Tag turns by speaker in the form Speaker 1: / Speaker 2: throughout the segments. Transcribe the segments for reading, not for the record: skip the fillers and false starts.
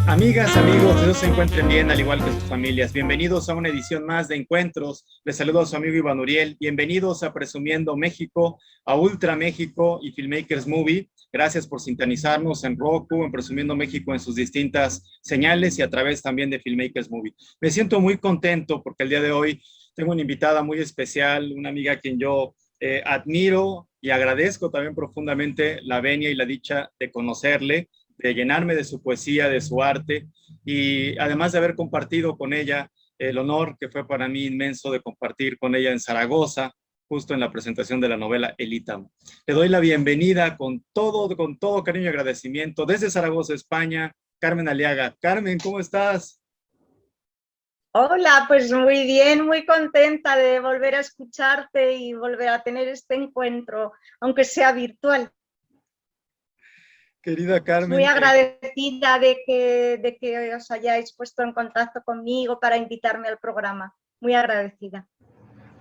Speaker 1: Amigas, amigos, que se encuentren bien, al igual que sus familias. Bienvenidos a una edición más de Encuentros. Les saludo a su amigo Iván Uriel. Bienvenidos a Presumiendo México, a Ultra México y Filmmakers Movie. Gracias por sintonizarnos en Roku, en Presumiendo México, en sus distintas señales y a través también de Filmmakers Movie. Me siento muy contento porque el día de hoy tengo una invitada muy especial, una amiga a quien yo admiro y agradezco también profundamente la venia y la dicha de conocerle, de llenarme de su poesía, de su arte, y además de haber compartido con ella el honor que fue para mí inmenso de compartir con ella en Zaragoza, justo en la presentación de la novela El Ítamo. Le doy la bienvenida con todo cariño y agradecimiento desde Zaragoza, España, Carmen Aliaga. Carmen, ¿cómo estás?
Speaker 2: Hola, pues muy bien, muy contenta de volver a escucharte y volver a tener este encuentro, aunque sea virtual.
Speaker 1: Querida Carmen,
Speaker 2: Muy agradecida de que os hayáis puesto en contacto conmigo para invitarme al programa. Muy agradecida.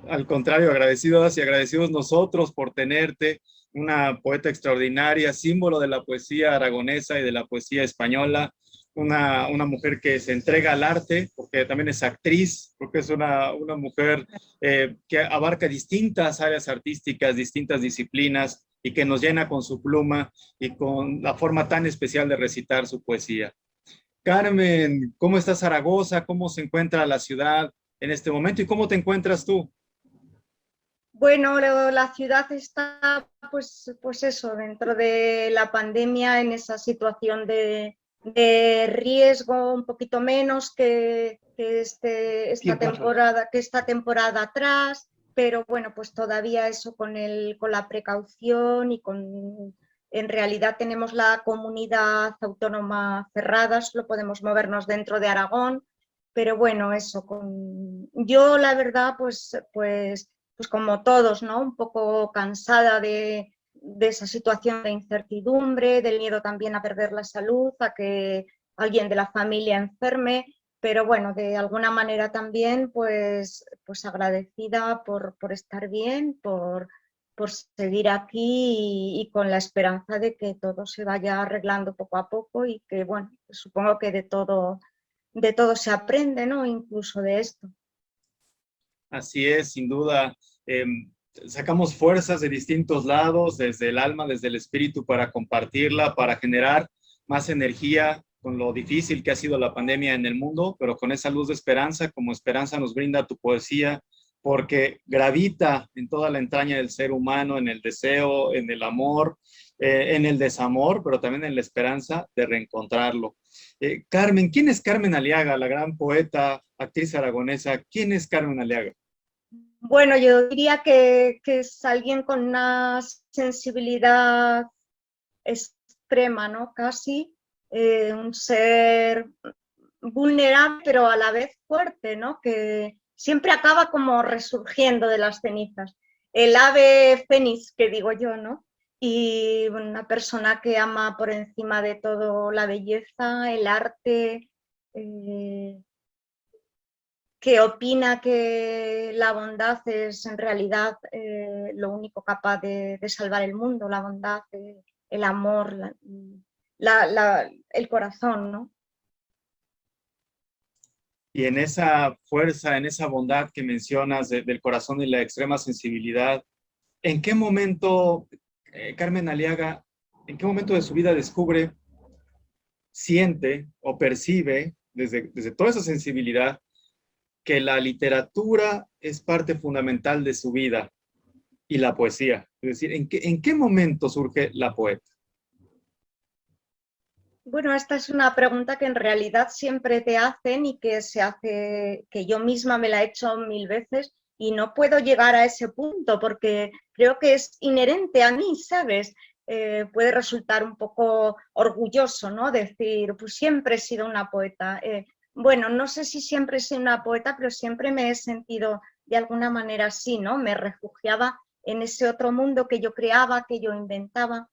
Speaker 1: al contrario, agradecidos y agradecidos nosotros por tenerte, una poeta extraordinaria, símbolo de la poesía aragonesa y de la poesía española, una mujer que se entrega al arte, porque también es actriz, porque es una mujer que abarca distintas áreas artísticas, distintas disciplinas y que nos llena con su pluma y con la forma tan especial de recitar su poesía. Carmen, ¿cómo está Zaragoza? ¿Cómo se encuentra la ciudad en este momento y cómo te encuentras tú?
Speaker 2: Bueno, la ciudad está, pues eso, dentro de la pandemia, en esa situación de riesgo un poquito menos que esta temporada atrás, pero bueno, pues todavía eso con la precaución en realidad tenemos la comunidad autónoma cerrada, solo podemos movernos dentro de Aragón, pero bueno, eso, yo la verdad, pues como todos, ¿no? Un poco cansada de esa situación de incertidumbre, del miedo también a perder la salud, a que alguien de la familia enferme, pero bueno, de alguna manera también pues agradecida por estar bien, por seguir aquí y con la esperanza de que todo se vaya arreglando poco a poco y que, bueno, supongo que de todo se aprende, ¿no? Incluso de esto.
Speaker 1: Así es, sin duda. Eh, Sacamos fuerzas de distintos lados, desde el alma, desde el espíritu, para compartirla, para generar más energía con lo difícil que ha sido la pandemia en el mundo, pero con esa luz de esperanza, como esperanza nos brinda tu poesía, porque gravita en toda la entraña del ser humano, en el deseo, en el amor, en el desamor, pero también en la esperanza de reencontrarlo. Carmen, ¿quién es Carmen Aliaga, la gran poeta, actriz aragonesa? ¿Quién es Carmen Aliaga?
Speaker 2: Bueno, yo diría que es alguien con una sensibilidad extrema, ¿no? Casi un ser vulnerable, pero a la vez fuerte, ¿no? Que siempre acaba como resurgiendo de las cenizas. El ave fénix, que digo yo, ¿no? Y una persona que ama por encima de todo la belleza, el arte, que opina que la bondad es en realidad lo único capaz de salvar el mundo, la bondad, el amor, el corazón, ¿no?
Speaker 1: Y en esa fuerza, en esa bondad que mencionas del corazón y la extrema sensibilidad, ¿en qué momento, Carmen Aliaga, en qué momento de su vida descubre, siente o percibe desde toda esa sensibilidad que la literatura es parte fundamental de su vida y la poesía? Es decir, ¿en qué momento surge la poeta?
Speaker 2: Bueno, esta es una pregunta que en realidad siempre te hacen y que se hace, que yo misma me la he hecho 1000 veces y no puedo llegar a ese punto porque creo que es inherente a mí, ¿sabes? Puede resultar un poco orgulloso, ¿no? Decir, pues siempre he sido una poeta. Bueno, no sé si siempre he sido una poeta, pero siempre me he sentido de alguna manera así, ¿no? Me refugiaba en ese otro mundo que yo creaba, que yo inventaba.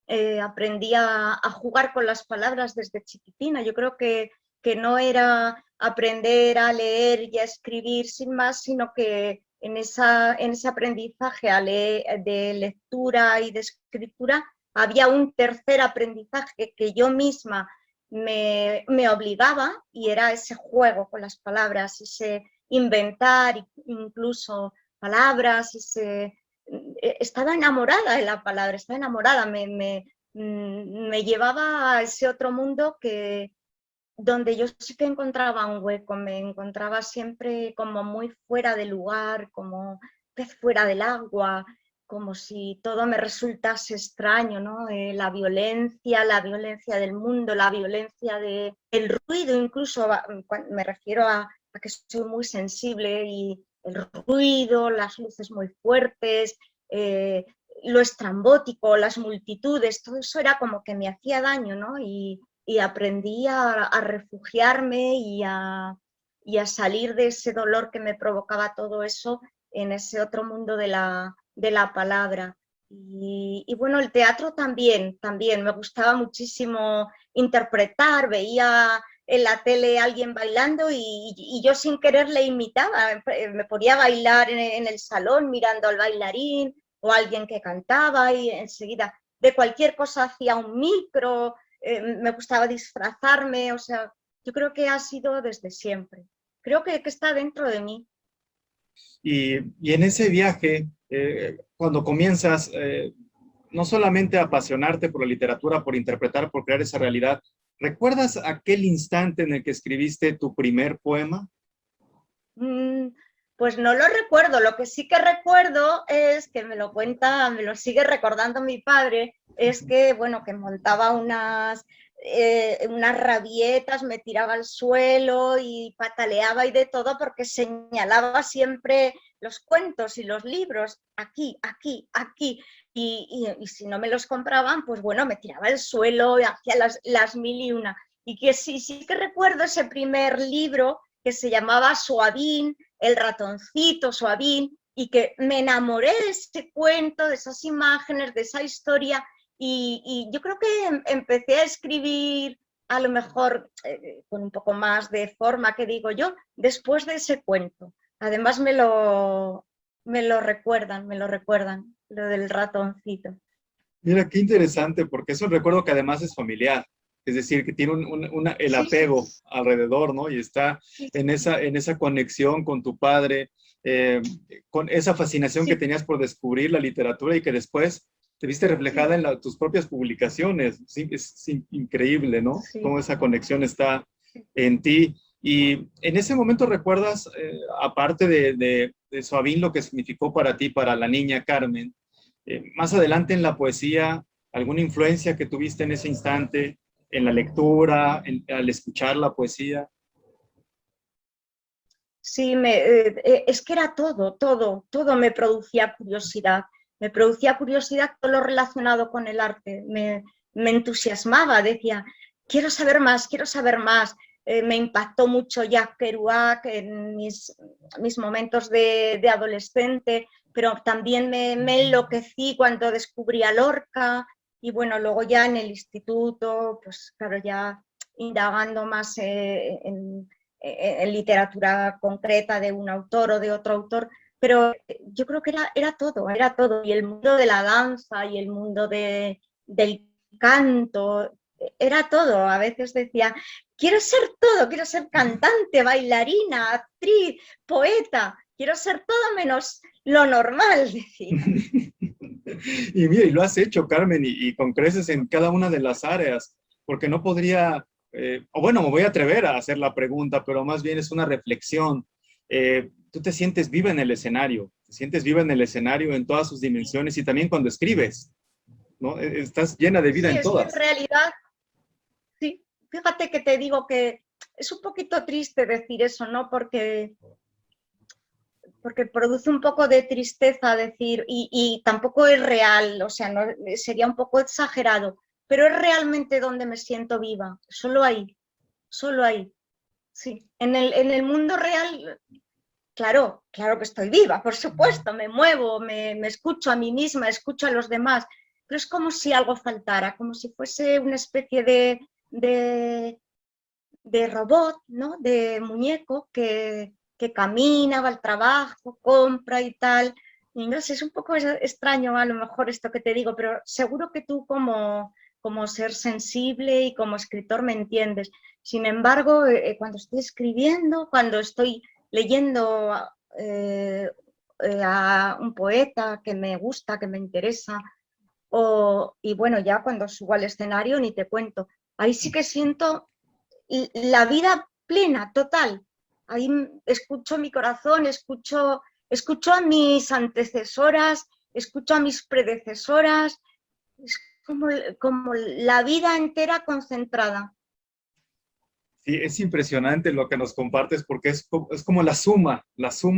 Speaker 2: aprendí a jugar con las palabras desde chiquitina. Yo creo que no era aprender a leer y a escribir sin más, sino que en ese aprendizaje de lectura y de escritura había un tercer aprendizaje que yo misma me obligaba, y era ese juego con las palabras, ese inventar incluso palabras, estaba enamorada de la palabra, estaba enamorada, me llevaba a ese otro mundo donde yo sí que encontraba un hueco, me encontraba siempre como muy fuera de lugar, como pez fuera del agua, como si todo me resultase extraño, ¿no? La violencia del mundo, la violencia del ruido, incluso me refiero a que soy muy sensible, y el ruido, las luces muy fuertes, lo estrambótico, las multitudes, todo eso era como que me hacía daño, ¿no? Y aprendí a refugiarme y a salir de ese dolor que me provocaba todo eso en ese otro mundo de la palabra. Y bueno, el teatro también me gustaba muchísimo interpretar, veía en la tele a alguien bailando y yo sin querer le imitaba, me ponía a bailar en el salón mirando al bailarín o a alguien que cantaba, y enseguida de cualquier cosa hacía un micro, me gustaba disfrazarme, o sea, yo creo que ha sido desde siempre. Creo que está dentro de mí.
Speaker 1: Y en ese viaje, cuando comienzas no solamente a apasionarte por la literatura, por interpretar, por crear esa realidad, ¿recuerdas aquel instante en el que escribiste tu primer poema?
Speaker 2: Pues no lo recuerdo. Lo que sí que recuerdo es que me lo sigue recordando mi padre, es que, bueno, que montaba unas rabietas, me tiraba al suelo y pataleaba y de todo, porque señalaba siempre los cuentos y los libros, aquí, aquí, aquí. Y si no me los compraban, pues bueno, me tiraba al suelo y hacía las mil y una. Y que sí que recuerdo ese primer libro que se llamaba Suavín, el ratoncito Suavín, y que me enamoré de ese cuento, de esas imágenes, de esa historia, y yo creo que empecé a escribir a lo mejor con un poco más de forma, que digo yo, después de ese cuento. Además me lo recuerdan, lo del ratoncito.
Speaker 1: Mira, qué interesante, porque es un recuerdo que además es familiar, es decir, que tiene el
Speaker 2: Sí, sí,
Speaker 1: apego alrededor, ¿no? Y está
Speaker 2: sí,
Speaker 1: en esa conexión con tu padre, eh, con esa fascinación que
Speaker 2: sí,
Speaker 1: tenías por descubrir la literatura y que después te viste reflejada
Speaker 2: sí,
Speaker 1: en tus propias publicaciones. Sí, es increíble, ¿no?
Speaker 2: sí,
Speaker 1: Cómo esa conexión está
Speaker 2: sí.
Speaker 1: en ti. Y en ese momento recuerdas, aparte de Suavín, lo que significó para ti, para la niña Carmen, más adelante en la poesía, alguna influencia que tuviste en ese instante, en la lectura, al escuchar la poesía.
Speaker 2: Sí, es que era todo me producía curiosidad. Me producía curiosidad todo lo relacionado con el arte. Me entusiasmaba, decía, quiero saber más, quiero saber más. Me impactó mucho Jack Kerouac en mis momentos de adolescente, pero también me enloquecí cuando descubrí a Lorca, y bueno, luego ya en el instituto, pues claro, ya indagando más en literatura concreta de un autor o de otro autor, pero yo creo que era todo, y el mundo de la danza y el mundo del canto, era todo. A veces decía, quiero ser todo, quiero ser cantante, bailarina, actriz, poeta, quiero ser todo menos lo normal, decía.
Speaker 1: Y mira, y lo has hecho, Carmen, y con creces en cada una de las áreas, porque no podría, o bueno, me voy a atrever a hacer la pregunta, pero más bien es una reflexión. Tú te sientes viva en el escenario, te sientes viva en el escenario en todas sus dimensiones y también cuando escribes, ¿no? Estás llena de vida
Speaker 2: Sí,
Speaker 1: en
Speaker 2: es que en
Speaker 1: todas.
Speaker 2: realidad, sí, fíjate que te digo que es un poquito triste decir eso, ¿no? Porque produce un poco de tristeza decir, y tampoco es real, o sea, no, sería un poco exagerado, pero es realmente donde me siento viva, solo ahí, sí. En el mundo real, claro que estoy viva, por supuesto, me muevo, me escucho a mí misma, escucho a los demás, pero es como si algo faltara, como si fuese una especie de robot, ¿no? De muñeco que camina, va al trabajo, compra y tal. Y no sé, es un poco extraño a lo mejor esto que te digo, pero seguro que tú como ser sensible y como escritor me entiendes. Sin embargo, cuando estoy escribiendo, cuando estoy leyendo a un poeta que me gusta, que me interesa, y bueno, ya cuando subo al escenario ni te cuento, ahí sí que siento la vida plena, total. Ahí escucho mi corazón, escucho a mis antecesoras, escucho a mis predecesoras, es como la vida entera concentrada.
Speaker 1: Sí, es impresionante lo que nos compartes porque es como la suma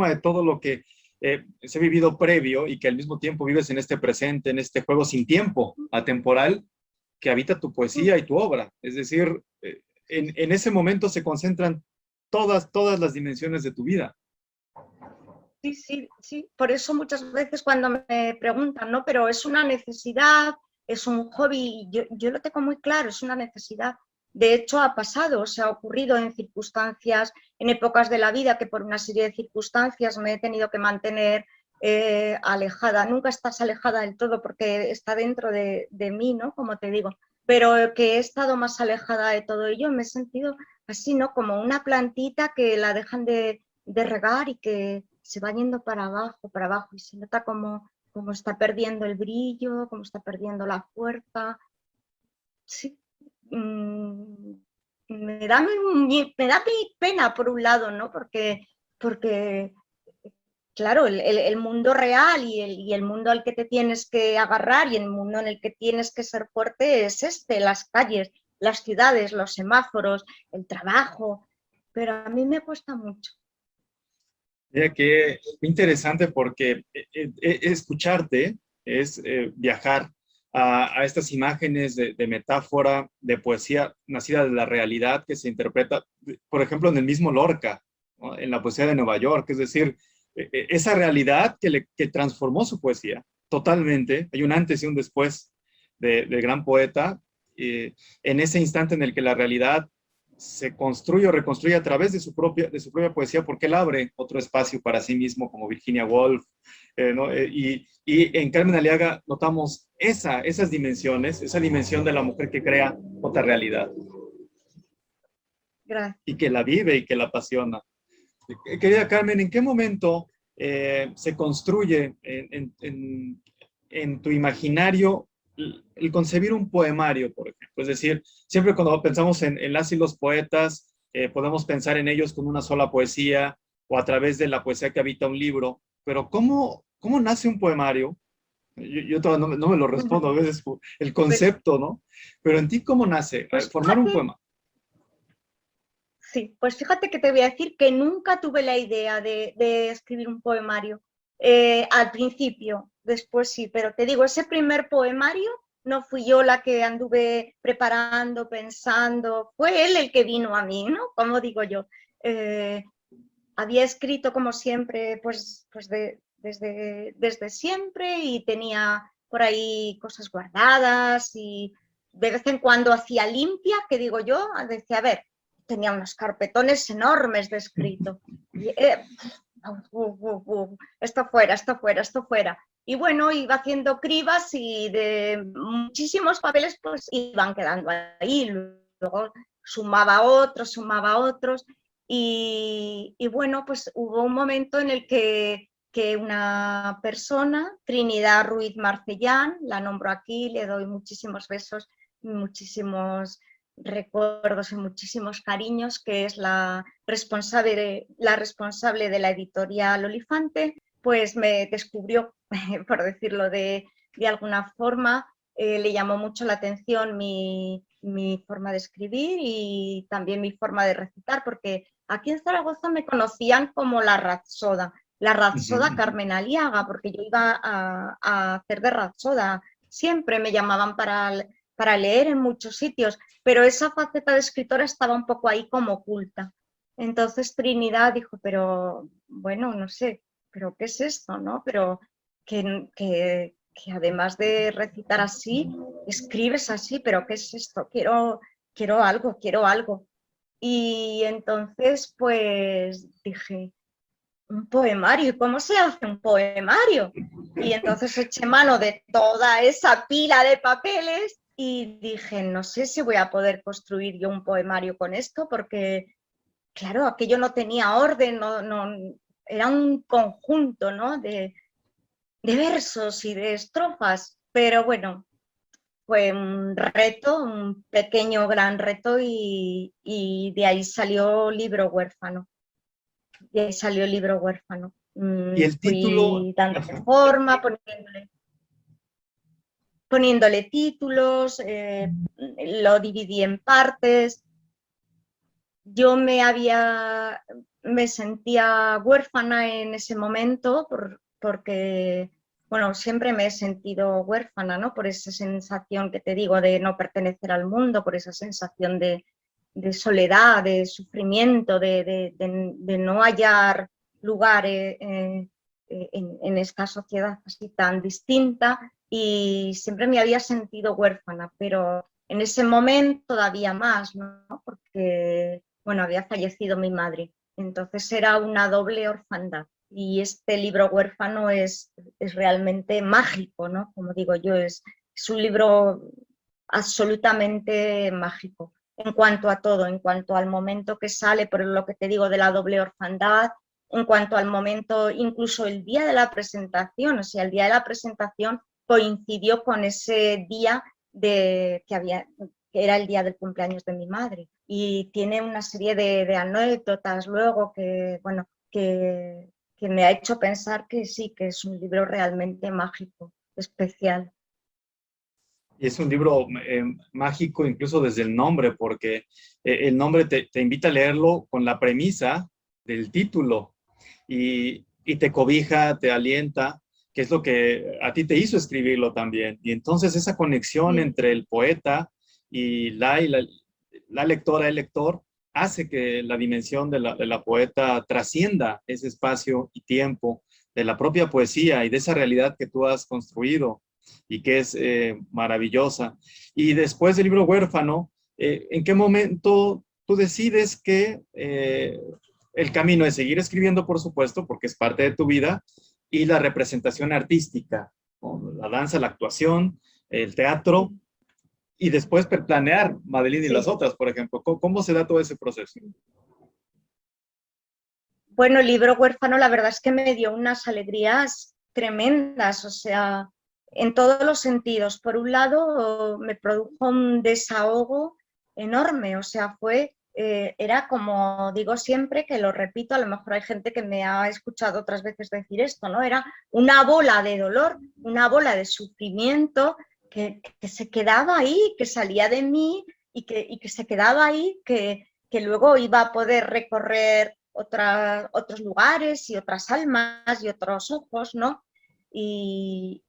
Speaker 1: de todo lo que se ha vivido previo y que al mismo tiempo vives en este presente, en este juego sin tiempo, atemporal, que habita tu poesía y tu obra. Es decir, en ese momento se concentran todas las dimensiones de tu vida.
Speaker 2: Sí, sí, sí. Por eso muchas veces cuando me preguntan, ¿no? Pero es una necesidad, es un hobby, yo lo tengo muy claro, es una necesidad. De hecho, ha pasado, se ha ocurrido en circunstancias, en épocas de la vida que por una serie de circunstancias me he tenido que mantener alejada. Nunca estás alejada del todo porque está dentro de mí, ¿no? Como te digo. Pero que he estado más alejada de todo ello, me he sentido así, ¿no? Como una plantita que la dejan de regar y que se va yendo para abajo y se nota como está perdiendo el brillo, como está perdiendo la fuerza. Sí. Me da mi pena por un lado, ¿no? Porque claro, el mundo real y el mundo al que te tienes que agarrar y el mundo en el que tienes que ser fuerte es las calles, las ciudades, los semáforos, el trabajo, pero a mí me cuesta mucho.
Speaker 1: Mira qué interesante porque escucharte es viajar a estas imágenes de metáfora, de poesía nacida de la realidad que se interpreta, por ejemplo, en el mismo Lorca, ¿no? En la poesía de Nueva York, es decir, esa realidad que transformó su poesía totalmente. Hay un antes y un después del gran poeta, en ese instante en el que la realidad se construye o reconstruye a través de su propia poesía, porque él abre otro espacio para sí mismo, como Virginia Woolf, ¿no? Y en Carmen Aliaga notamos esas dimensiones, esa dimensión de la mujer que crea otra realidad
Speaker 2: Gracias.
Speaker 1: y que la vive y que la apasiona. Querida Carmen, ¿en qué momento se construye en tu imaginario el concebir un poemario, por ejemplo? Es decir, siempre cuando pensamos en las y los poetas, podemos pensar en ellos con una sola poesía o a través de la poesía que habita un libro, pero ¿cómo nace un poemario? Yo todavía no me lo respondo a veces el
Speaker 2: Pues,
Speaker 1: concepto, ¿no? Pero en ti, ¿cómo nace
Speaker 2: pues
Speaker 1: formar un
Speaker 2: fíjate,
Speaker 1: poema?
Speaker 2: sí, pues fíjate que te voy a decir que nunca tuve la idea de escribir un poemario. Al principio, después sí, pero te digo, ese primer poemario no fui yo la que anduve preparando, pensando, fue él el que vino a mí, ¿no? Como digo yo. Eh, Había escrito como siempre, pues desde siempre y tenía por ahí cosas guardadas y de vez en cuando hacía limpia, que digo yo, decía, a ver, tenía unos carpetones enormes de escrito. Y, esto fuera, esto fuera, esto fuera. Y bueno, iba haciendo cribas y de muchísimos papeles pues iban quedando ahí. Luego sumaba otros. Y bueno, pues hubo un momento en el que una persona, Trinidad Ruiz Marcellán, la nombro aquí, le doy muchísimos besos, muchísimos recuerdos y muchísimos cariños, que es la responsable de la editorial Olifante, pues me descubrió, por decirlo de alguna forma, le llamó mucho la atención mi forma de escribir y también mi forma de recitar, porque aquí en Zaragoza me conocían como la Rapsoda Carmen Aliaga, porque yo iba a hacer de Rapsoda. Siempre me llamaban para leer en muchos sitios, pero esa faceta de escritora estaba un poco ahí como oculta. Entonces Trinidad dijo, pero bueno, no sé, pero ¿qué es esto? ¿No? Pero que que además de recitar así, escribes así, pero ¿qué es esto? Quiero algo, quiero algo. Y entonces pues dije, un poemario, ¿y cómo se hace un poemario? Y entonces eché mano de toda esa pila de papeles y dije, no sé si voy a poder construir yo un poemario con esto, porque claro, aquello no tenía orden, era un conjunto, ¿no? de versos y de estrofas, pero bueno, fue un reto, un pequeño gran reto y de ahí salió Libro Huérfano. De ahí salió el Libro Huérfano.
Speaker 1: Y el título,
Speaker 2: Fui dándole
Speaker 1: ajá,
Speaker 2: forma, poniéndole títulos, lo dividí en partes. Yo me sentía huérfana en ese momento porque, bueno, siempre me he sentido huérfana, ¿no? Por esa sensación que te digo de no pertenecer al mundo, por esa sensación de soledad, de sufrimiento, de no hallar lugar en esta sociedad así tan distinta, y siempre me había sentido huérfana, pero en ese momento todavía más, ¿no? Porque bueno, había fallecido mi madre, entonces era una doble orfandad. Y este libro huérfano es realmente mágico, ¿no? Como digo yo, es un libro absolutamente mágico en cuanto a todo, en cuanto al momento que sale, por lo que te digo de la doble orfandad, en cuanto al momento, incluso el día de la presentación, o sea, el día de la presentación coincidió con ese día que era el día del cumpleaños de mi madre. Y tiene una serie de anécdotas luego bueno, que me ha hecho pensar que sí, que es un libro realmente mágico, especial.
Speaker 1: y es un libro mágico incluso desde el nombre, porque el nombre te invita a leerlo con la premisa del título y te cobija, te alienta, que es lo que a ti te hizo escribirlo también. Y entonces esa conexión
Speaker 2: Sí.
Speaker 1: entre el poeta y la lectora, el lector, hace que la dimensión de la poeta trascienda ese espacio y tiempo de la propia poesía y de esa realidad que tú has construido y que es maravillosa. Y después del libro Huérfano, ¿en qué momento tú decides que el camino es seguir escribiendo, por supuesto, porque es parte de tu vida, y la representación artística, ¿no? La danza, la actuación, el teatro, y después planear Madeline y las
Speaker 2: Sí.
Speaker 1: otras, por ejemplo? ¿Cómo se da todo ese proceso?
Speaker 2: Bueno, el libro huérfano la verdad es que me dio unas alegrías tremendas, o sea, en todos los sentidos. Por un lado, me produjo un desahogo enorme, o sea, era como digo siempre, que lo repito, a lo mejor hay gente que me ha escuchado otras veces decir esto, ¿no? Era una bola de dolor, una bola de sufrimiento que se quedaba ahí, que salía de mí y que se quedaba ahí, que luego iba a poder recorrer otros lugares y otras almas y otros ojos, ¿no? Y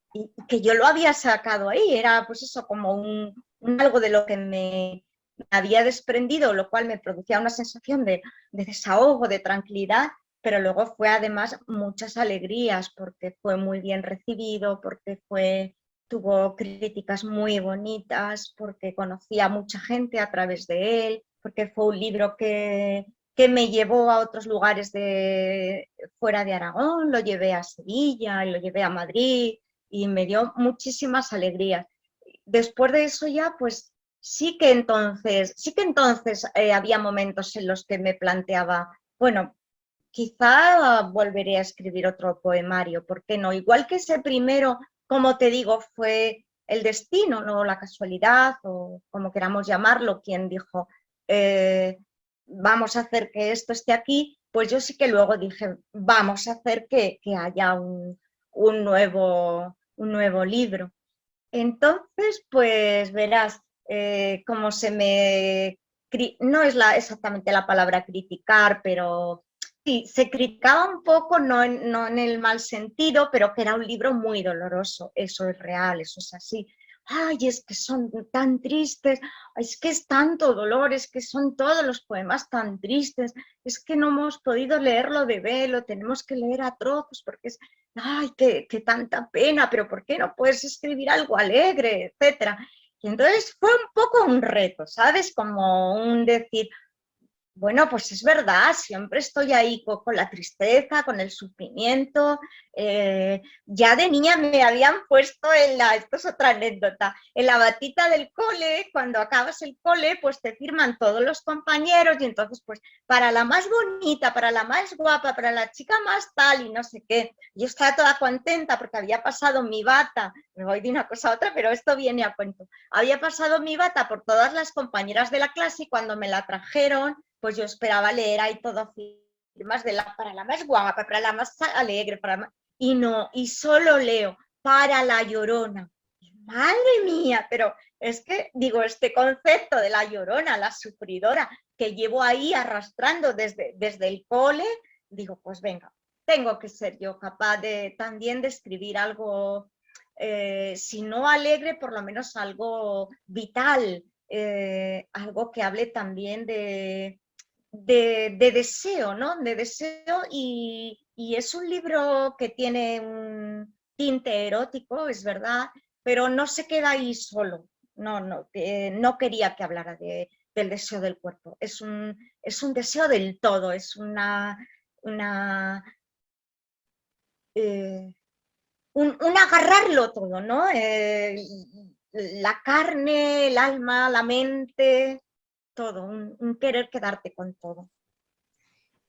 Speaker 2: que yo lo había sacado ahí, era pues eso, como algo de lo que me había desprendido, lo cual me producía una sensación de desahogo, de tranquilidad, pero luego fue además muchas alegrías, porque fue muy bien recibido, porque tuvo críticas muy bonitas, porque conocí a mucha gente a través de él, porque fue un libro que me llevó a otros lugares fuera de Aragón, lo llevé a Sevilla, lo llevé a Madrid y me dio muchísimas alegrías. Después de eso ya, pues sí que entonces había momentos en los que me planteaba, bueno, quizá volveré a escribir otro poemario, ¿por qué no? Igual que ese primero, como te digo, fue el destino, no la casualidad, o como queramos llamarlo, quien dijo, vamos a hacer que esto esté aquí, pues yo sí que luego dije, vamos a hacer que haya un nuevo libro. Entonces, pues verás, como no es exactamente la palabra criticar, pero sí, se criticaba un poco, no en el mal sentido, pero que era un libro muy doloroso, eso es real, eso es así. ay, es que son tan tristes, es que es tanto dolor, es que son todos los poemas tan tristes, es que no hemos podido leerlo de velo, tenemos que leer a trozos porque es, ay, qué tanta pena, pero ¿por qué no puedes escribir algo alegre, etcétera? Y entonces fue un poco un reto, ¿sabes? Como un decir, bueno, pues es verdad, siempre estoy ahí con la tristeza, con el sufrimiento. Ya de niña me habían puesto esto es otra anécdota, en la batita del cole, cuando acabas el cole, pues te firman todos los compañeros y entonces pues para la más bonita, para la más guapa, para la chica más tal y no sé qué. Yo estaba toda contenta porque había pasado mi bata, me voy de una cosa a otra, pero esto viene a cuento. Había pasado mi bata por todas las compañeras de la clase y cuando me la trajeron, pues yo esperaba leer ahí todo firmas para la más guapa, para la más alegre, y no, y solo leo para la Llorona. Madre mía, pero es que digo, este concepto de la Llorona, la sufridora, que llevo ahí arrastrando desde el cole, digo, pues venga, tengo que ser yo capaz también de escribir algo, si no alegre, por lo menos algo vital, algo que hable también de deseo, ¿no? De deseo y es un libro que tiene un tinte erótico, es verdad, pero no se queda ahí solo. No quería que hablara del deseo del cuerpo. Es un deseo del todo, es una un agarrarlo todo, ¿no? La carne, el alma, la mente, todo, un querer quedarte con todo.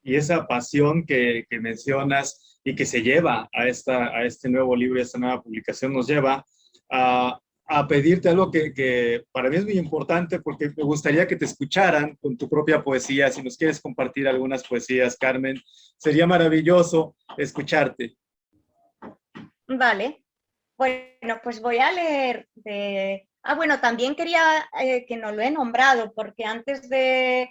Speaker 1: Y esa pasión que mencionas y que se lleva a este nuevo libro, a esta nueva publicación, nos lleva a pedirte algo que para mí es muy importante porque me gustaría que te escucharan con tu propia poesía. Si nos quieres compartir algunas poesías, Carmen, sería maravilloso escucharte.
Speaker 2: Vale, bueno, pues voy a leer bueno, también quería que no lo he nombrado, porque antes de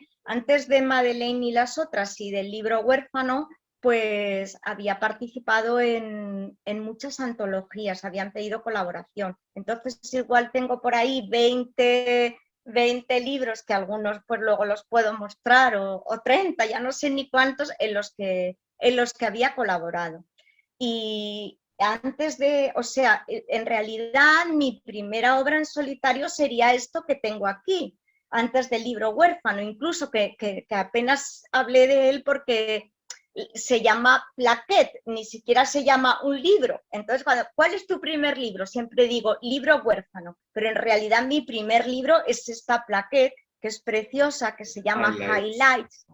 Speaker 2: Madeleine y las otras y del libro Huérfano, pues había participado en muchas antologías, habían pedido colaboración. Entonces igual tengo por ahí 20 libros que algunos pues luego los puedo mostrar o 30, ya no sé ni cuántos, en los que había colaborado. Y o sea, en realidad mi primera obra en solitario sería esto que tengo aquí, antes del libro Huérfano, incluso que apenas hablé de él porque se llama plaquette, ni siquiera se llama un libro. Entonces, ¿cuál es tu primer libro? Siempre digo libro Huérfano, pero en realidad mi primer libro es esta plaquette, que es preciosa, que se llama Highlights,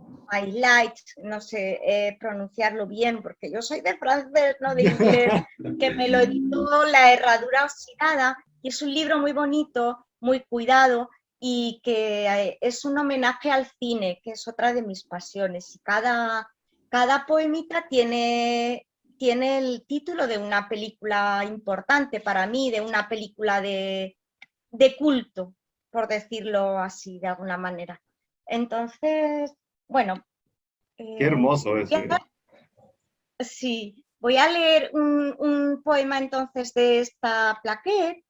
Speaker 2: no sé pronunciarlo bien, porque yo soy de francés, no de inglés, que me lo editó La Herradura Oxidada, y es un libro muy bonito, muy cuidado, y que es un homenaje al cine, que es otra de mis pasiones, y cada poemita tiene el título de una película importante para mí, de una película de culto, por decirlo así, de alguna manera. Entonces, bueno,
Speaker 1: Qué hermoso eso.
Speaker 2: sí, voy a leer un poema entonces de esta plaquette,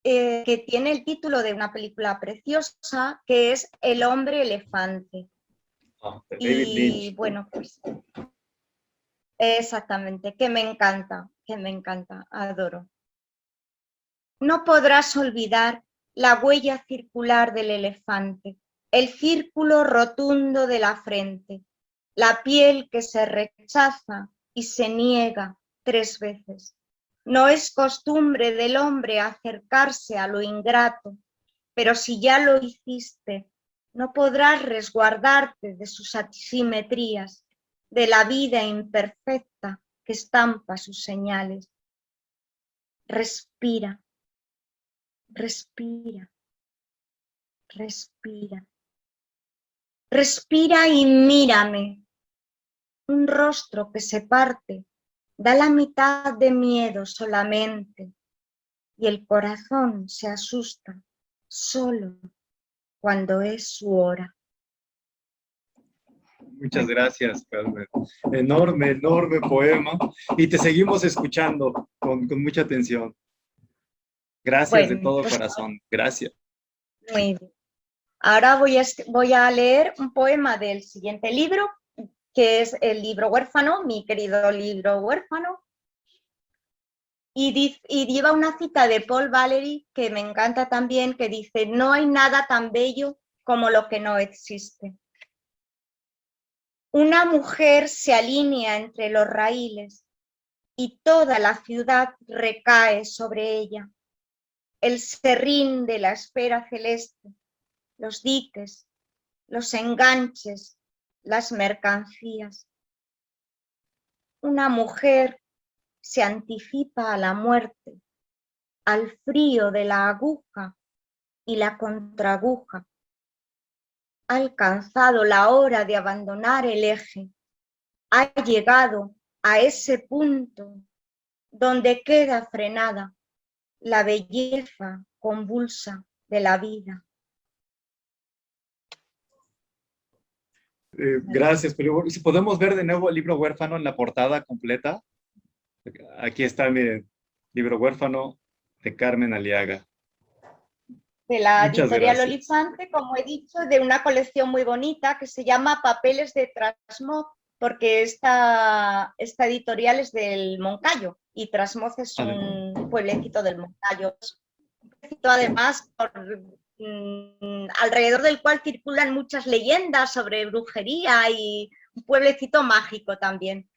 Speaker 2: que tiene el título de una película preciosa, que es El hombre elefante.
Speaker 1: De David
Speaker 2: Y
Speaker 1: Lynch.
Speaker 2: bueno, pues exactamente, que me encanta, adoro. No podrás olvidar la huella circular del elefante, el círculo rotundo de la frente, la piel que se rechaza y se niega 3 veces. No es costumbre del hombre acercarse a lo ingrato, pero si ya lo hiciste, no podrás resguardarte de sus asimetrías, de la vida imperfecta que estampa sus señales. Respira, respira, respira. Respira y mírame. Un rostro que se parte da la mitad de miedo solamente y el corazón se asusta solo cuando es su hora.
Speaker 1: Muchas gracias, Carmen. Enorme, enorme poema. Y te seguimos escuchando con mucha atención. Gracias de
Speaker 2: Bueno,
Speaker 1: todo
Speaker 2: pues
Speaker 1: corazón. Gracias.
Speaker 2: muy bien. Ahora voy a leer un poema del siguiente libro, que es el libro huérfano, mi querido libro huérfano, y lleva una cita de Paul Valéry que me encanta también, que dice: no hay nada tan bello como lo que no existe. Una mujer se alinea entre los raíles y toda la ciudad recae sobre ella. El serrín de la esfera celeste, los diques, los enganches, las mercancías. Una mujer se anticipa a la muerte, al frío de la aguja y la contraaguja. Ha alcanzado la hora de abandonar el eje. Ha llegado a ese punto donde queda frenada la belleza convulsa de la vida.
Speaker 1: Gracias, pero si podemos ver de nuevo el libro huérfano en la portada completa. Aquí está mi libro huérfano de Carmen Aliaga.
Speaker 2: De la
Speaker 1: Muchas
Speaker 2: editorial
Speaker 1: gracias.
Speaker 2: Olifante, como he dicho, de una colección muy bonita que se llama Papeles de Trasmoz, porque esta editorial es del Moncayo y Trasmoz es un pueblecito del Moncayo. Un pueblecito, además, alrededor del cual circulan muchas leyendas sobre brujería, y un pueblecito mágico también.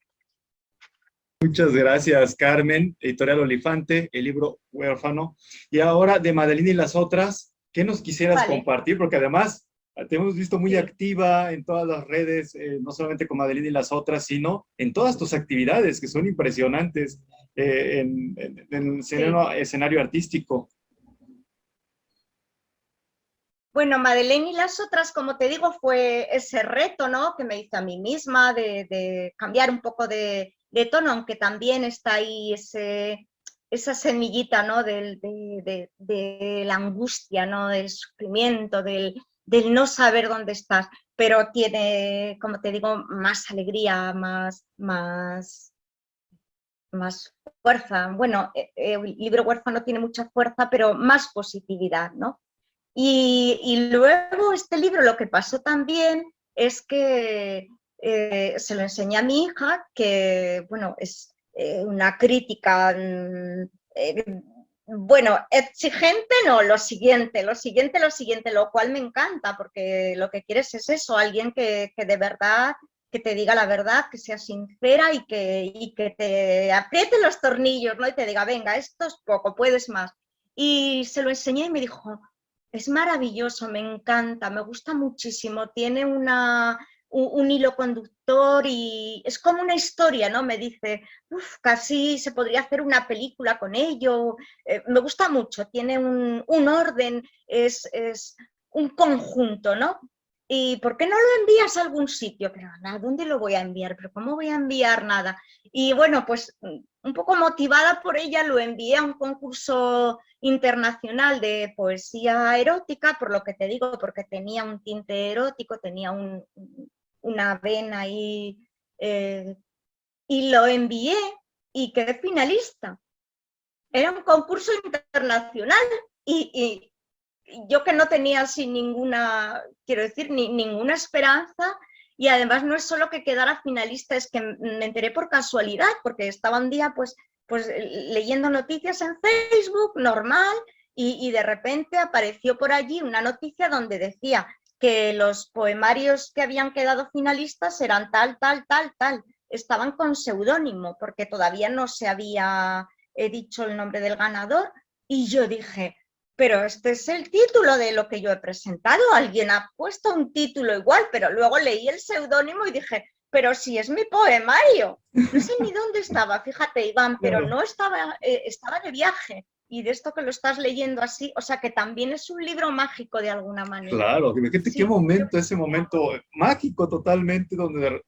Speaker 1: Muchas gracias, Carmen, editorial Olifante, el libro huérfano. Y ahora de Madeline y las otras, ¿qué nos quisieras
Speaker 2: Vale.
Speaker 1: compartir? Porque además te hemos visto muy
Speaker 2: Sí.
Speaker 1: activa en todas las redes, no solamente con Madeline y las otras, sino en todas tus actividades que son impresionantes en el escenario artístico.
Speaker 2: Bueno, Madeleine y las otras, como te digo, fue ese reto, ¿no?, que me hice a mí misma de cambiar un poco de tono, aunque también está ahí esa semillita, ¿no?, de la angustia, ¿no?, del sufrimiento, del no saber dónde estás, pero tiene, como te digo, más alegría, más fuerza. Bueno, el libro huérfano tiene mucha fuerza, pero más positividad, ¿no? Y luego este libro, lo que pasó también es que se lo enseñé a mi hija, que bueno, es una crítica, bueno, exigente, no, lo siguiente, lo cual me encanta, porque lo que quieres es eso, alguien que de verdad, que te diga la verdad, que sea sincera y que te apriete los tornillos, ¿no? Y te diga: venga, esto es poco, puedes más. Y se lo enseñé y me dijo: es maravilloso, me encanta, me gusta muchísimo, tiene un hilo conductor y es como una historia, ¿no? Me dice: casi se podría hacer una película con ello. Me gusta mucho, tiene un orden, es un conjunto, ¿no? ¿Y por qué no lo envías a algún sitio? Pero ¿a dónde lo voy a enviar? ¿Pero cómo voy a enviar nada? Y bueno, pues un poco motivada por ella, lo envié a un concurso internacional de poesía erótica, por lo que te digo, porque tenía un tinte erótico, tenía una vena ahí, y lo envié y quedé finalista. Era un concurso internacional y yo, que no tenía así ninguna, quiero decir, ninguna esperanza, y además no es solo que quedara finalista, es que me enteré por casualidad, porque estaba un día pues leyendo noticias en Facebook, normal, y de repente apareció por allí una noticia donde decía que los poemarios que habían quedado finalistas eran tal, tal, tal, tal. Estaban con seudónimo, porque todavía no se había dicho el nombre del ganador, y yo dije: pero este es el título de lo que yo he presentado, alguien ha puesto un título igual, pero luego leí el seudónimo y dije: pero si es mi poemario. No sé ni dónde estaba, fíjate, Iván, pero
Speaker 1: Claro,
Speaker 2: no estaba, estaba de viaje, y de esto que lo estás leyendo así, o sea que también es un libro mágico de alguna manera.
Speaker 1: claro. Fíjate qué
Speaker 2: Sí,
Speaker 1: momento, ese momento mágico totalmente, donde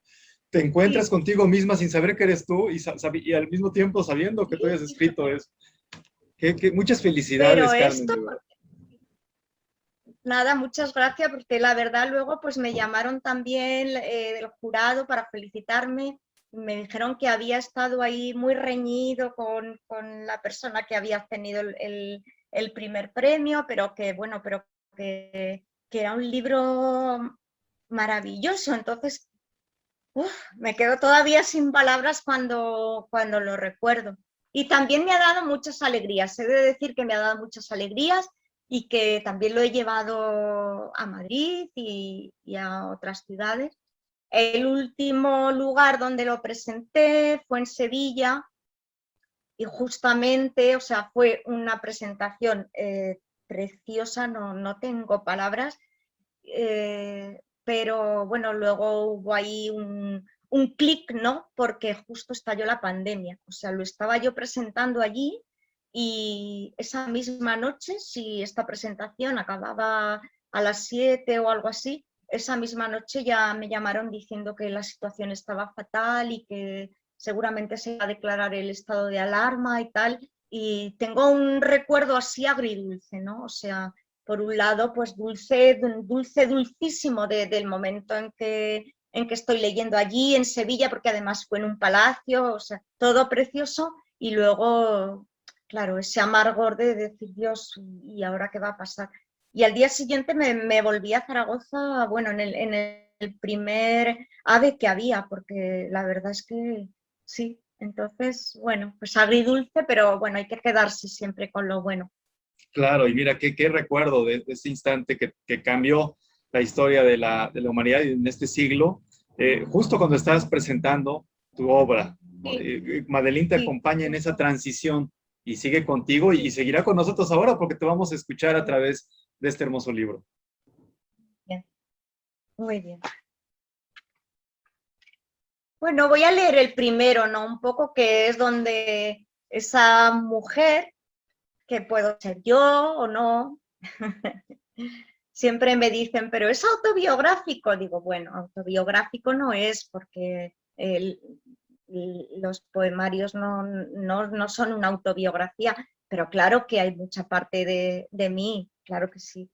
Speaker 1: te encuentras
Speaker 2: sí,
Speaker 1: contigo misma sin saber que eres tú y al mismo tiempo sabiendo que tú
Speaker 2: sí,
Speaker 1: hayas escrito eso. Muchas
Speaker 2: pero
Speaker 1: felicidades, Carmen,
Speaker 2: esto,
Speaker 1: de verdad.
Speaker 2: nada, muchas gracias, porque la verdad luego pues me llamaron también del jurado para felicitarme. Me dijeron que había estado ahí muy reñido con la persona que había tenido el primer premio, pero que, bueno, pero que era un libro maravilloso. Entonces, me quedo todavía sin palabras cuando lo recuerdo. Y también me ha dado muchas alegrías. He de decir que me ha dado muchas alegrías y que también lo he llevado a Madrid y a otras ciudades. El último lugar donde lo presenté fue en Sevilla y justamente, o sea, fue una presentación preciosa, no tengo palabras, pero bueno, luego hubo ahí un clic, ¿no? Porque justo estalló la pandemia, o sea, lo estaba yo presentando allí y esa misma noche, si esta presentación acababa a las 7 o algo así, esa misma noche ya me llamaron diciendo que la situación estaba fatal y que seguramente se iba a declarar el estado de alarma y tal, y tengo un recuerdo así agridulce, ¿no? O sea, por un lado, pues dulcísimo del momento en que estoy leyendo allí, en Sevilla, porque además fue en un palacio, o sea, todo precioso, y luego, claro, ese amargor de decir, Dios, ¿y ahora qué va a pasar? Y al día siguiente me volví a Zaragoza, bueno, en el primer AVE que había, porque la verdad es que sí. Entonces, bueno, pues agridulce, pero bueno, hay que quedarse siempre con lo bueno.
Speaker 1: Claro, y mira, qué recuerdo de ese instante que cambió la historia de la humanidad en este siglo, justo cuando estabas presentando tu obra, ¿no?
Speaker 2: Sí,
Speaker 1: Madeleine te
Speaker 2: sí,
Speaker 1: acompaña en esa
Speaker 2: justo,
Speaker 1: transición y sigue contigo y
Speaker 2: sí,
Speaker 1: seguirá con nosotros ahora porque te vamos a escuchar a
Speaker 2: sí,
Speaker 1: través de este hermoso libro.
Speaker 2: bien, muy bien. Bueno, voy a leer el primero, ¿no? Un poco que es donde esa mujer, que puedo ser yo o no, siempre me dicen, pero es autobiográfico. Digo, bueno, autobiográfico no es porque los poemarios no son una autobiografía, pero claro que hay mucha parte de mí, claro que sí.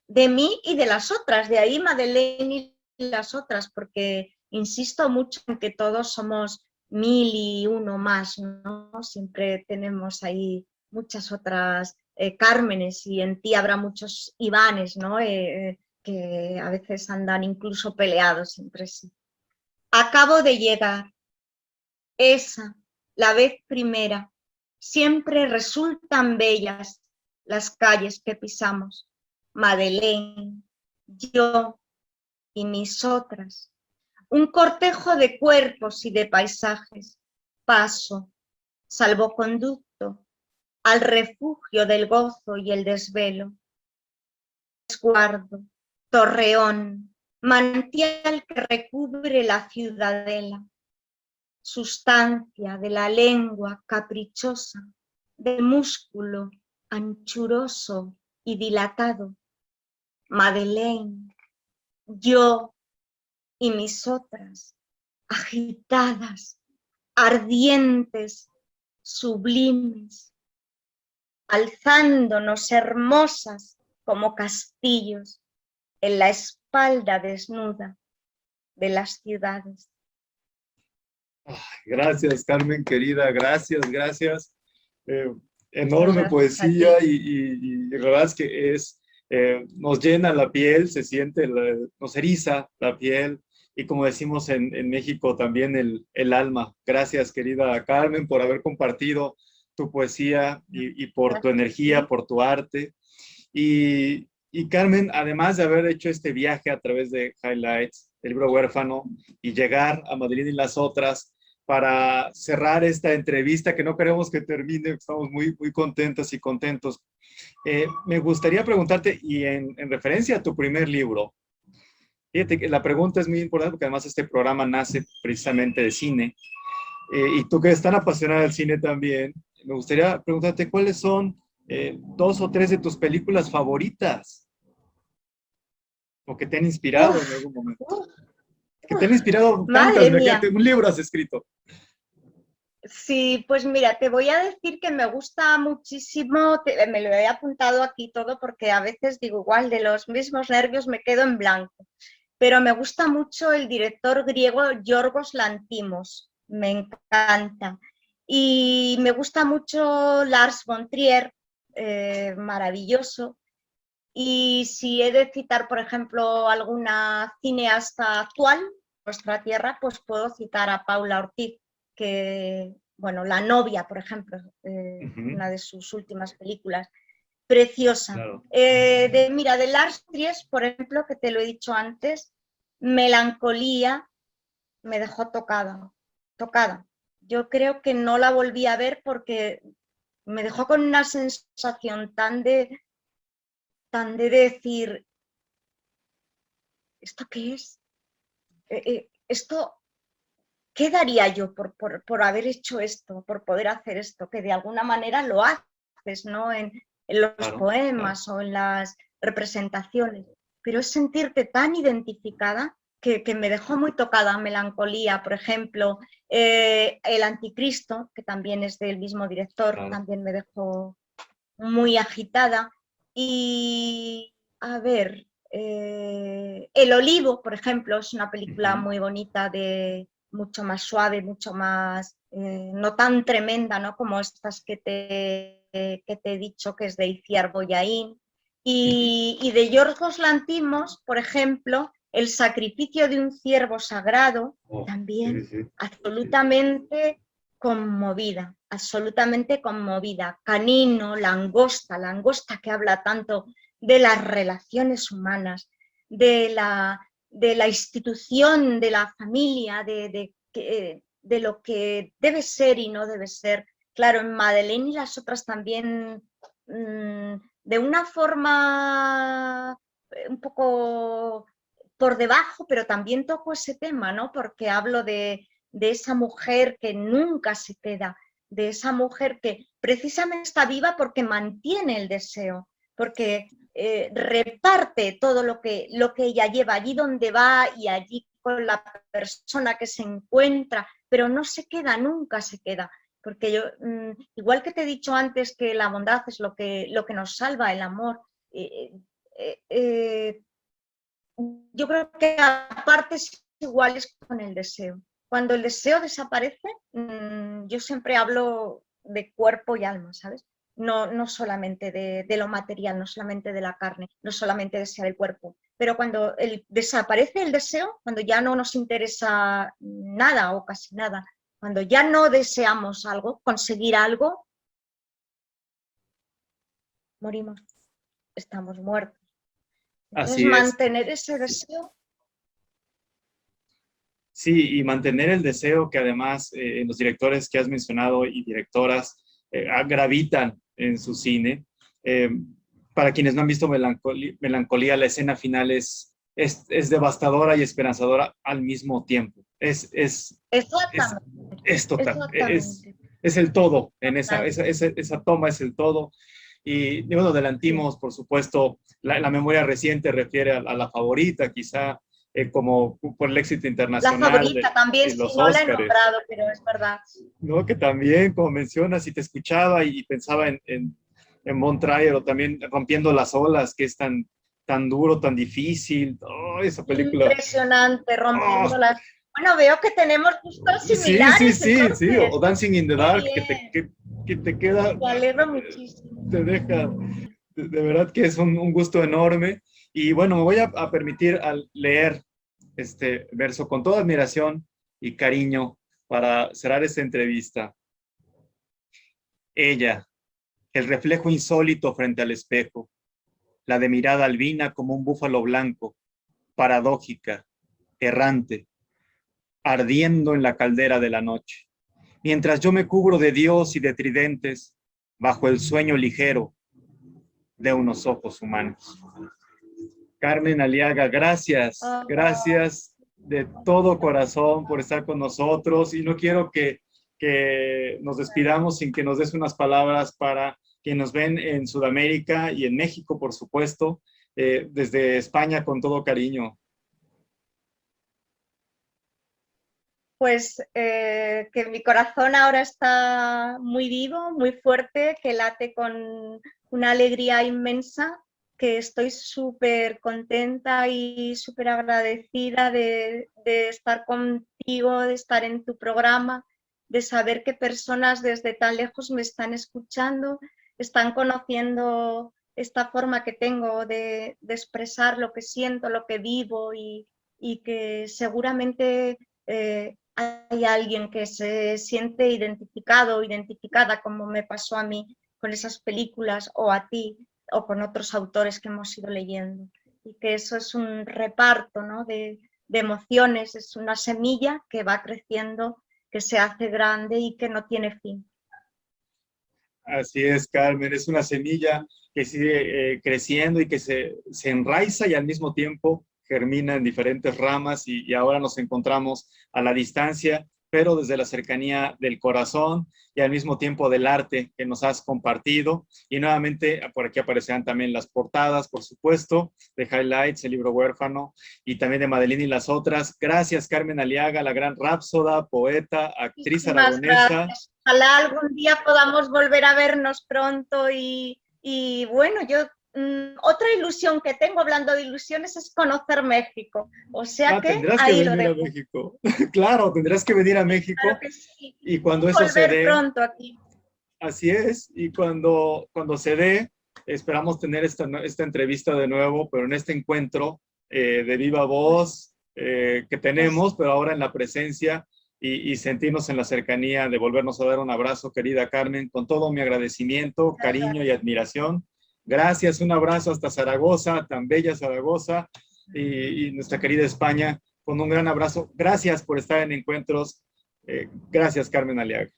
Speaker 2: De mí y de las otras, de ahí Madeleine y las otras, porque insisto mucho en que todos somos mil y uno más, ¿no? Siempre tenemos ahí muchas otras Cármenes y en ti habrá muchos Ivanes, ¿no? Que a veces andan incluso peleados entre sí. Acabo de llegar, esa, la vez primera, siempre resultan bellas las calles que pisamos. Madeleine, yo y mis otras. Un cortejo de cuerpos y de paisajes. Paso, salvoconducto, al refugio del gozo y el desvelo. Resguardo, torreón, manantial que recubre la ciudadela. Sustancia de la lengua caprichosa, del músculo anchuroso y dilatado. Madeleine, yo y mis otras, agitadas, ardientes, sublimes, alzándonos hermosas como castillos en la espalda desnuda de las ciudades.
Speaker 1: Gracias, Carmen, querida, gracias. Eh,
Speaker 2: Muchas
Speaker 1: Enorme
Speaker 2: gracias a
Speaker 1: poesía
Speaker 2: ti.
Speaker 1: y la verdad es que nos llena la piel, se siente, nos eriza la piel y como decimos en México también el alma. Gracias, querida Carmen, por haber compartido tu poesía y por tu
Speaker 2: Gracias a
Speaker 1: energía,
Speaker 2: ti.
Speaker 1: por tu arte. Y Carmen, además de haber hecho este viaje a través de Highlights, el libro Huérfano, y llegar a Madrid y las otras, para cerrar esta entrevista que no queremos que termine, estamos muy contentas y contentos. Me gustaría preguntarte, y en referencia a tu primer libro, fíjate que la pregunta es muy importante porque además este programa nace precisamente de cine, y tú que eres tan apasionada del cine también, me gustaría preguntarte cuáles son dos o tres de tus películas favoritas o que te han inspirado en
Speaker 2: Uf,
Speaker 1: algún momento.
Speaker 2: uf,
Speaker 1: Que te han inspirado tantas,
Speaker 2: madre
Speaker 1: imagínate,
Speaker 2: mía.
Speaker 1: un libro has escrito.
Speaker 2: Sí, pues mira, te voy a decir que me gusta muchísimo, me lo he apuntado aquí todo porque a veces digo igual, de los mismos nervios me quedo en blanco, pero me gusta mucho el director griego Yorgos Lanthimos, me encanta. Y me gusta mucho Lars von Trier, maravilloso. Y si he de citar, por ejemplo, alguna cineasta actual, nuestra tierra, pues puedo citar a Paula Ortiz, que, bueno, La novia, por ejemplo, una de sus últimas películas, preciosa.
Speaker 1: Claro.
Speaker 2: Mira, de Lars Trier, por ejemplo, que te lo he dicho antes, Melancolía, me dejó tocada. Yo creo que no la volví a ver porque me dejó con una sensación tan de decir, ¿esto qué es? ¿Esto qué daría yo por haber hecho esto, por poder hacer esto? Que de alguna manera lo haces, ¿no? En los poemas o en las representaciones, pero es sentirte tan identificada que me dejó muy tocada. Melancolía, por ejemplo, El Anticristo, que también es del mismo director, también me dejó muy agitada. Y a ver, El Olivo, por ejemplo, es una película muy bonita, mucho más suave, mucho más, no tan tremenda, ¿no? Como estas que te he dicho, que es de Iciar Boyaín. Y de Yorgos Lanthimos, por ejemplo, El sacrificio de un ciervo sagrado, también absolutamente conmovida, absolutamente conmovida. Canino, Langosta que habla tanto de las relaciones humanas, de la institución, de la familia, de lo que debe ser y no debe ser. Claro, en Madeleine y las otras también, de una forma un poco por debajo, pero también toco ese tema, ¿no? Porque hablo de esa mujer que nunca se queda, de esa mujer que precisamente está viva porque mantiene el deseo, porque reparte todo lo que ella lleva, allí donde va y allí con la persona que se encuentra, pero no se queda, nunca se queda. Porque yo, igual que te he dicho antes que la bondad es lo que nos salva, el amor, yo creo que aparte es igual es con el deseo. Cuando el deseo desaparece, yo siempre hablo de cuerpo y alma, ¿sabes? No solamente de lo material, no solamente de la carne, no solamente desear el cuerpo. Pero cuando desaparece el deseo, cuando ya no nos interesa nada o casi nada, cuando ya no deseamos algo, conseguir algo, morimos, estamos muertos. Entonces,
Speaker 1: Así es.
Speaker 2: mantener ese deseo.
Speaker 1: Sí, y mantener el deseo que además los directores que has mencionado y directoras gravitan en su cine. Eh, para quienes no han visto Melancolía, la escena final es devastadora y esperanzadora al mismo tiempo. Es,
Speaker 2: Exactamente,
Speaker 1: es total,
Speaker 2: exactamente.
Speaker 1: es el todo, en
Speaker 2: Total.
Speaker 1: esa toma es el todo. Y bueno,
Speaker 2: Sí.
Speaker 1: adelantimos, por supuesto, la memoria reciente refiere a la favorita, quizá como por el éxito
Speaker 2: La
Speaker 1: internacional
Speaker 2: favorita también,
Speaker 1: de
Speaker 2: sí,
Speaker 1: los
Speaker 2: no la he
Speaker 1: Óscares,
Speaker 2: nombrado, pero es verdad.
Speaker 1: ¿no? Que también, como mencionas, y te escuchaba y pensaba en Von Trier o también Rompiendo las olas, que es tan duro, tan difícil. Oh, esa película.
Speaker 2: Impresionante,
Speaker 1: Oh,
Speaker 2: rompiéndolas. Bueno, veo que tenemos gustos
Speaker 1: sí, sí,
Speaker 2: similares,
Speaker 1: sí, sí. O
Speaker 2: entonces.
Speaker 1: Dancing in the
Speaker 2: Qué
Speaker 1: Dark,
Speaker 2: bien,
Speaker 1: que te queda,
Speaker 2: me alegro muchísimo.
Speaker 1: te deja, de verdad que es un gusto enorme. Y bueno, me voy a permitir al leer este verso con toda admiración y cariño para cerrar esta entrevista. Ella, el reflejo insólito frente al espejo, la de mirada albina como un búfalo blanco, paradójica, errante, ardiendo en la caldera de la noche, mientras yo me cubro de Dios y de tridentes bajo el sueño ligero de unos ojos humanos. Carmen Aliaga, gracias,
Speaker 2: Oh,
Speaker 1: gracias de todo corazón por estar con nosotros y no quiero que nos despidamos sin que nos des unas palabras para quienes nos ven en Sudamérica y en México, por supuesto, desde España con todo cariño.
Speaker 2: pues que mi corazón ahora está muy vivo, muy fuerte, que late con una alegría inmensa, que estoy súper contenta y súper agradecida de estar contigo, de estar en tu programa, de saber que personas desde tan lejos me están escuchando, están conociendo esta forma que tengo de expresar lo que siento, lo que vivo y que seguramente hay alguien que se siente identificado o identificada, como me pasó a mí con esas películas, o a ti, o con otros autores que hemos ido leyendo. Y que eso es un reparto, ¿no?, de emociones, es una semilla que va creciendo, que se hace grande y que no tiene fin.
Speaker 1: Así es, Carmen, es una semilla que sigue creciendo y que se enraiza y al mismo tiempo germina en diferentes ramas y ahora nos encontramos a la distancia, pero desde la cercanía del corazón y al mismo tiempo del arte que nos has compartido. Y nuevamente por aquí aparecerán también las portadas, por supuesto, de Highlights, el libro huérfano, y también de Madeline y las otras. Gracias, Carmen Aliaga, la gran rápsoda, poeta, actriz aragonesa.
Speaker 2: Gracias. Ojalá algún día podamos volver a vernos pronto y bueno, yo otra ilusión que tengo, hablando de ilusiones, es conocer México. O sea que
Speaker 1: tendrás que
Speaker 2: ahí lo
Speaker 1: venir a
Speaker 2: dejo.
Speaker 1: México. Claro, tendrás que venir a México.
Speaker 2: Claro que sí.
Speaker 1: Y cuando
Speaker 2: Y
Speaker 1: eso se
Speaker 2: volver
Speaker 1: dé,
Speaker 2: pronto aquí.
Speaker 1: así es, y cuando se dé, esperamos tener esta entrevista de nuevo, pero en este encuentro de viva voz que tenemos, pero ahora en la presencia y sentirnos en la cercanía de volvernos a dar un abrazo, querida Carmen, con todo mi agradecimiento, cariño y admiración. Gracias, un abrazo hasta Zaragoza, tan bella Zaragoza, y nuestra querida España, con un gran abrazo. Gracias por estar en Encuentros. Gracias, Carmen Aliaga.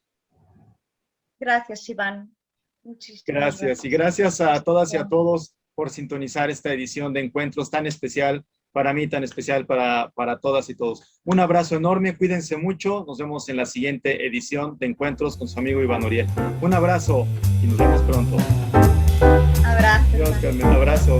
Speaker 2: Gracias, Iván. Muchísimas
Speaker 1: gracias. Y gracias a todas y a todos por sintonizar esta edición de Encuentros tan especial para mí, tan especial para todas y todos. Un abrazo enorme, cuídense mucho. Nos vemos en la siguiente edición de Encuentros con su amigo Iván Uriel. Un abrazo y nos vemos pronto.
Speaker 2: Abrazo.
Speaker 1: Adiós, Carmen, un abrazo.